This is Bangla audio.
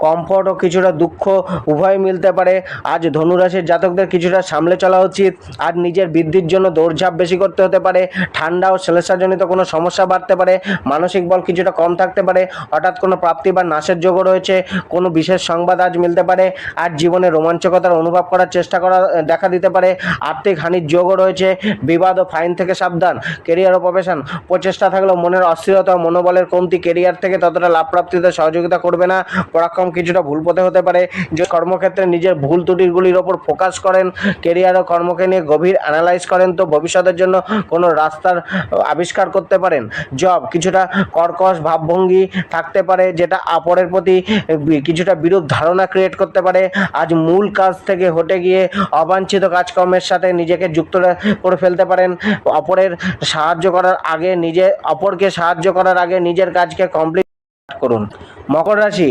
কমফোর্ট ও কিছুটা দুঃখ উভয় মিলতে পারে। আজ ধনুরাশির জাতকদের কিছুটা সামলে চলা উচিত। আজ নিজের বৃদ্ধির জন্য দৌড়ঝাঁপ বেশি করতে হতে পারে। ঠান্ডা ও শ্লেষাজনিত কোনো সমস্যা বাড়তে পারে। মানসিক বল কিছুটা কম থাকতে পারে। হঠাৎ কোনো প্রাপ্তি বা নাশের যোগও রয়েছে। কোনো বিশেষ সংবাদ আজ মিলতে পারে। আজ জীবনে রোমাঞ্চকতার অনুভব করার চেষ্টা দেখা দিতে পারে। আর্থিক হানির যোগও রয়েছে। বিবাদ ও ফাইন থেকে সাবধান। কেরিয়ার ও প্রফেশন প্রচেষ্টা থাকলেও মনের অস্থিরতা ও মনোবলের কমতি কেরিয়ার থেকে ততটা লাভ প্রাপ্তিতে সহযোগিতা করবে না। পরাক্রম কিছুটা ভুল পথে হতে পারে। যে কর্মক্ষেত্রে নিজের ভুল ত্রুটিগুলির ওপর ফোকাস করেন, কেরিয়ার ও কর্মকে নিয়ে গভীর অ্যানালাইজ করেন, তো ভবিষ্যতের জন্য কোনো রাস্তার আবিষ্কার করতে পারেন। জব কিছুটা কর্কশ ভাবভঙ্গি থাকতে পারে, যেটা অপরের প্রতি কিছুটা বিরূপ ধারণা ক্রিয়েট করতে পারে। আজ মূল কাজ থেকে হটে গিয়ে অবাঞ্ছিত কাজকর্মের সাথে নিজেকে যুক্ত করে ফেলতে পারেন। অপরকে সাহায্য করার আগে নিজের কাজকে কমপ্লিট করুন। মকর রাশি,